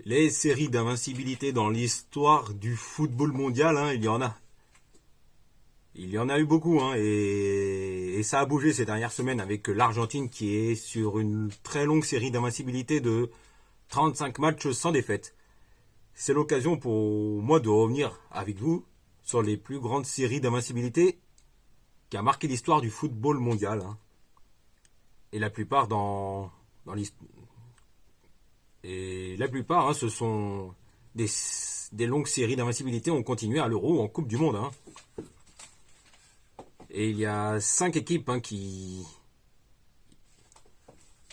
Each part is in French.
Les séries d'invincibilité dans l'histoire du football mondial, hein, il y en a. Il y en a eu beaucoup, hein, et ça a bougé ces dernières semaines avec l'Argentine qui est sur une très longue série d'invincibilité de 35 matchs sans défaite. C'est l'occasion pour moi de revenir avec vous sur les plus grandes séries d'invincibilité qui a marqué l'histoire du football mondial, hein. Et la plupart dans l'histoire. Et la plupart, hein, ce sont des longues séries d'invincibilité ont continué à l'Euro ou en Coupe du Monde, hein. Et il y a 5 équipes, hein,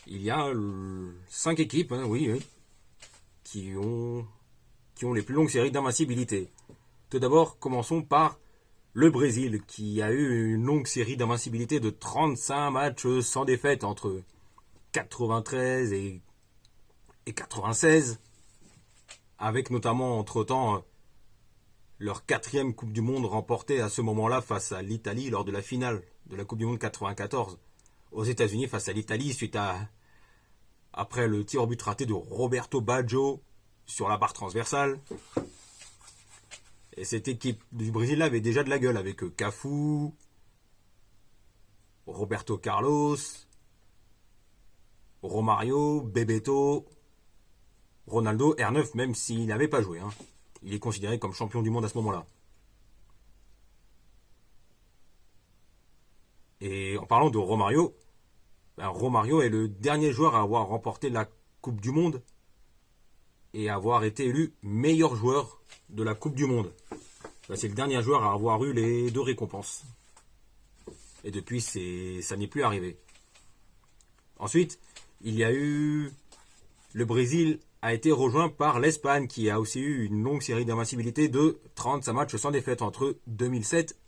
Il y a 5 équipes, hein, oui, oui, qui ont les plus longues séries d'invincibilité. Tout d'abord, commençons par le Brésil, qui a eu une longue série d'invincibilité de 35 matchs sans défaite entre 93 et 96, avec notamment entre-temps leur 4e Coupe du Monde remportée à ce moment-là face à l'Italie lors de la finale de la Coupe du Monde 94 aux États-Unis face à l'Italie après le tir au but raté de Roberto Baggio sur la barre transversale. Et cette équipe du Brésil là avait déjà de la gueule avec Cafu, Roberto Carlos, Romario, Bebeto, Ronaldo, R9, même s'il n'avait pas joué, hein. Il est considéré comme champion du monde à ce moment-là. Et en parlant de Romario, Romario est le dernier joueur à avoir remporté la Coupe du Monde et à avoir été élu meilleur joueur de la Coupe du Monde. C'est le dernier joueur à avoir eu les 2 récompenses. Et depuis, ça n'est plus arrivé. Ensuite, il y a eu... Le Brésil a été rejoint par l'Espagne, qui a aussi eu une longue série d'invincibilité de 35 matchs sans défaite entre 2007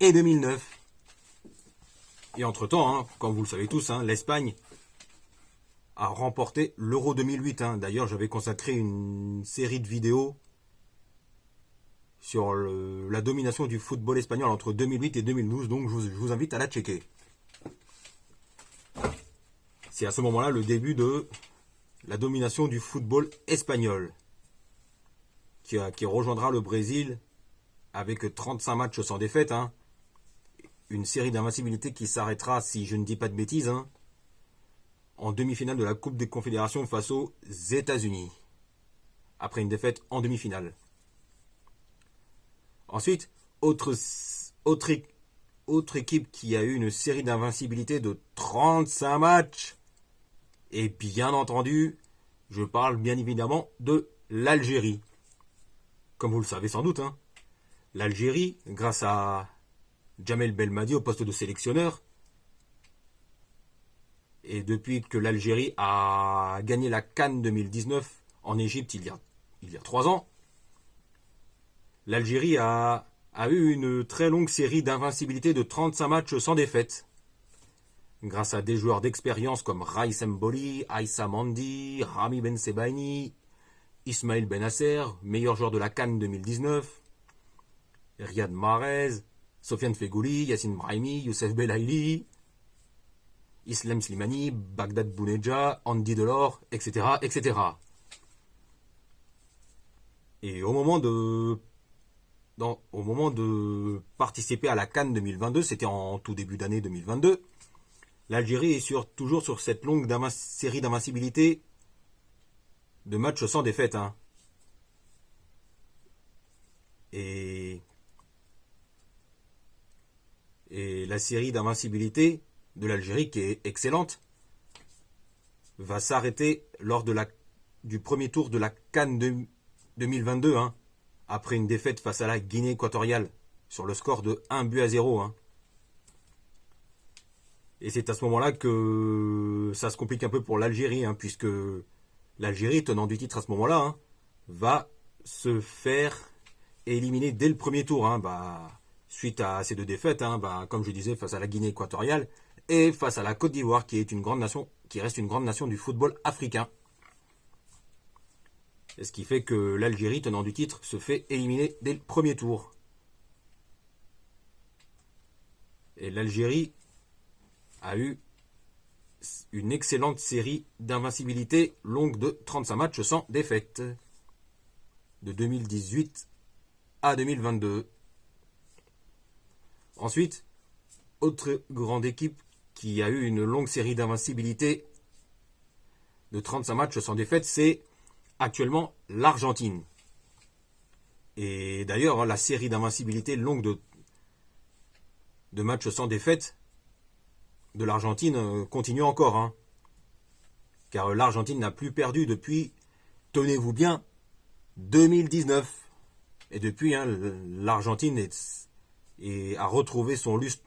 et 2009. Et entre-temps, hein, comme vous le savez tous, hein, l'Espagne a remporté l'Euro 2008. Hein. D'ailleurs, j'avais consacré une série de vidéos sur la domination du football espagnol entre 2008 et 2012, donc je vous invite à la checker. C'est à ce moment-là le début de la domination du football espagnol, qui rejoindra le Brésil avec 35 matchs sans défaite, hein. Une série d'invincibilité qui s'arrêtera, si je ne dis pas de bêtises, hein, en demi-finale de la Coupe des Confédérations face aux États-Unis, après une défaite en demi-finale. Ensuite, autre équipe qui a eu une série d'invincibilité de 35 matchs, et bien entendu, je parle bien évidemment de l'Algérie. Comme vous le savez sans doute, hein, l'Algérie, grâce à Djamel Belmadi au poste de sélectionneur, et depuis que l'Algérie a gagné la CAN 2019 en Égypte il y a 3 ans, l'Algérie a eu une très longue série d'invincibilité de 35 matchs sans défaite, grâce à des joueurs d'expérience comme Raïs Mboli, Aïssa Mandi, Rami Ben Sebaini, Ismaël Benasser, meilleur joueur de la CAN 2019, Riyad Mahrez, Sofiane Fegouli, Yassine Brahimi, Youssef Belaïli, Islam Slimani, Bagdad Bouneja, Andy Delors, etc., etc. Et au moment de participer à la CAN 2022, c'était en tout début d'année 2022, l'Algérie est toujours sur cette longue série d'invincibilité de matchs sans défaite, hein. Et la série d'invincibilité de l'Algérie, qui est excellente, va s'arrêter lors du premier tour de la CAN 2022, hein, après une défaite face à la Guinée équatoriale sur le score de 1-0, hein. Et c'est à ce moment-là que ça se complique un peu pour l'Algérie, hein, puisque l'Algérie, tenant du titre à ce moment-là, hein, va se faire éliminer dès le premier tour, hein, suite à ces 2 défaites, hein, comme je disais, face à la Guinée équatoriale et face à la Côte d'Ivoire, qui reste une grande nation du football africain. Et ce qui fait que l'Algérie, tenant du titre, se fait éliminer dès le premier tour. Et l'Algérie a eu une excellente série d'invincibilité longue de 35 matchs sans défaite. De 2018 à 2022. Ensuite, autre grande équipe qui a eu une longue série d'invincibilité de 35 matchs sans défaite, c'est actuellement l'Argentine. Et d'ailleurs, la série d'invincibilité longue de matchs sans défaite de l'Argentine continue encore. Hein. Car l'Argentine n'a plus perdu depuis, tenez-vous bien, 2019. Et depuis, hein, l'Argentine a retrouvé son lustre,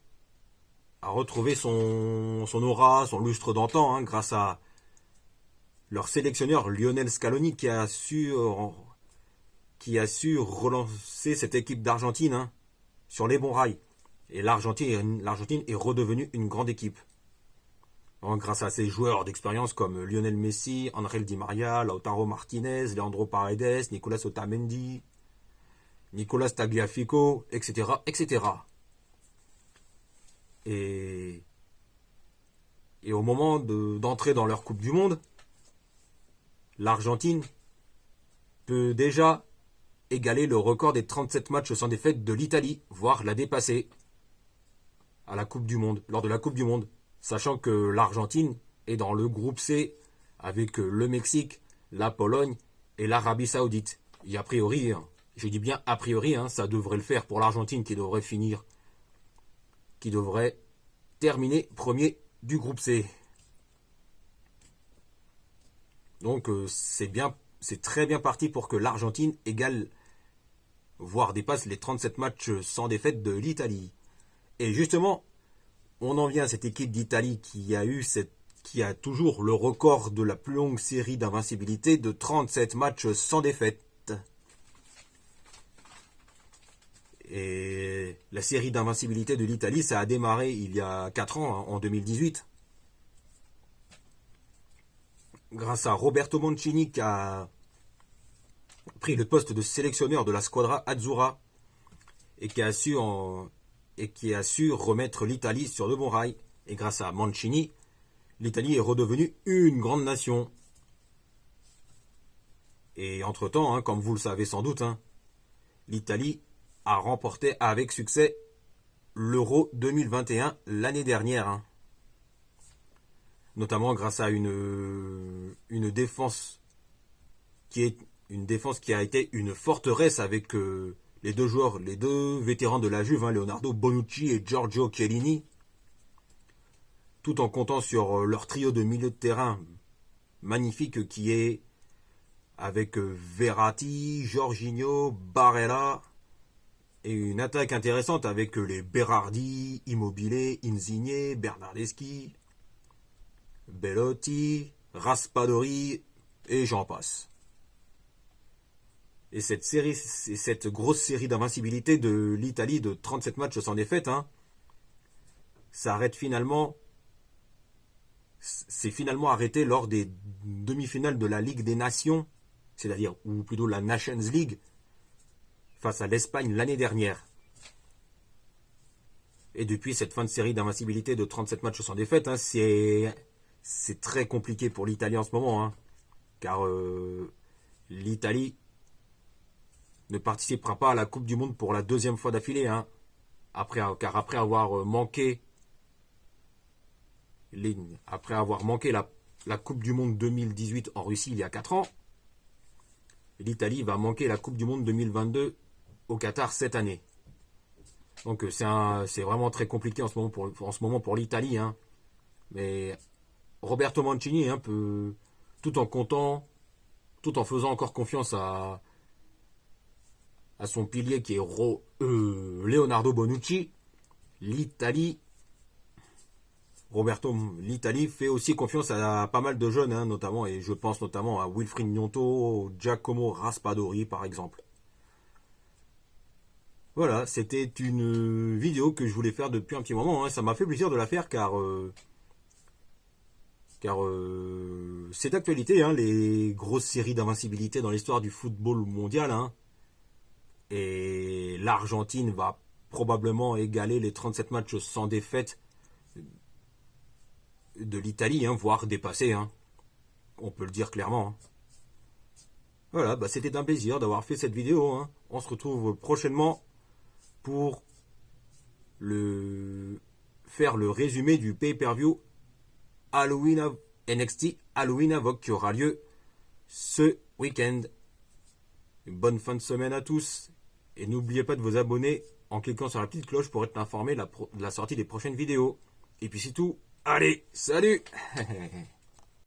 a retrouvé son aura, son lustre d'antan, hein, grâce à leur sélectionneur Lionel Scaloni qui a su relancer cette équipe d'Argentine, hein, sur les bons rails. Et l'Argentine est redevenue une grande équipe. Donc, grâce à ses joueurs d'expérience comme Lionel Messi, Ángel Di María, Lautaro Martinez, Leandro Paredes, Nicolas Otamendi, Nicolas Tagliafico, etc., etc. Et au moment d'entrer dans leur Coupe du Monde, l'Argentine peut déjà égaler le record des 37 matchs sans défaite de l'Italie, voire la dépasser à la Coupe du Monde, lors de la Coupe du Monde, sachant que l'Argentine est dans le groupe C avec le Mexique, la Pologne et l'Arabie Saoudite. Et a priori, je dis bien a priori, hein, ça devrait le faire pour l'Argentine qui devrait terminer premier du groupe C. Donc c'est très bien parti pour que l'Argentine égale, voire dépasse les 37 matchs sans défaite de l'Italie. Et justement, on en vient à cette équipe d'Italie qui a toujours le record de la plus longue série d'invincibilité de 37 matchs sans défaite. Et la série d'invincibilité de l'Italie, ça a démarré il y a 4 ans, hein, en 2018. Grâce à Roberto Mancini qui a pris le poste de sélectionneur de la Squadra Azzurra et qui a su remettre l'Italie sur de bons rails. Et grâce à Mancini, l'Italie est redevenue une grande nation. Et entre-temps, hein, comme vous le savez sans doute, hein, l'Italie a remporté avec succès l'Euro 2021 l'année dernière. Hein. Notamment grâce à une défense qui a été une forteresse avec les deux vétérans de la Juve, hein, Leonardo Bonucci et Giorgio Chiellini, tout en comptant sur leur trio de milieu de terrain magnifique qui est avec Verratti, Jorginho, Barella, et une attaque intéressante avec les Berardi, Immobile, Insigne, Bernardeschi, Belotti, Raspadori et j'en passe. Et cette grosse série d'invincibilité de l'Italie de 37 matchs sans défaite, hein, c'est finalement arrêté lors des demi-finales de la Ligue des Nations, c'est-à-dire, ou plutôt la Nations League, face à l'Espagne l'année dernière. Et depuis cette fin de série d'invincibilité de 37 matchs sans défaite, hein, c'est très compliqué pour l'Italie en ce moment, hein, car l'Italie ne participera pas à la Coupe du Monde pour la deuxième fois d'affilée, hein, car après avoir manqué la Coupe du Monde 2018 en Russie il y a 4 ans, l'Italie va manquer la Coupe du Monde 2022 au Qatar cette année. Donc c'est vraiment très compliqué en ce moment pour l'Italie, hein. Mais Roberto Mancini, hein, peut, tout en faisant encore confiance à son pilier qui est Leonardo Bonucci, l'Italie fait aussi confiance à pas mal de jeunes, hein, notamment, et je pense notamment à Wilfried Gnonto, Giacomo Raspadori par exemple. Voilà, c'était une vidéo que je voulais faire depuis un petit moment, hein. Ça m'a fait plaisir de la faire car c'est d'actualité, hein, les grosses séries d'invincibilité dans l'histoire du football mondial, hein. Et l'Argentine va probablement égaler les 37 matchs sans défaite de l'Italie, hein, voire dépasser. Hein. On peut le dire clairement. Hein. Voilà, bah, c'était un plaisir d'avoir fait cette vidéo. Hein. On se retrouve prochainement pour faire le résumé du pay-per-view NXT Halloween Havoc qui aura lieu ce week-end. Une bonne fin de semaine à tous. Et n'oubliez pas de vous abonner en cliquant sur la petite cloche pour être informé de la sortie des prochaines vidéos. Et puis c'est tout. Allez, salut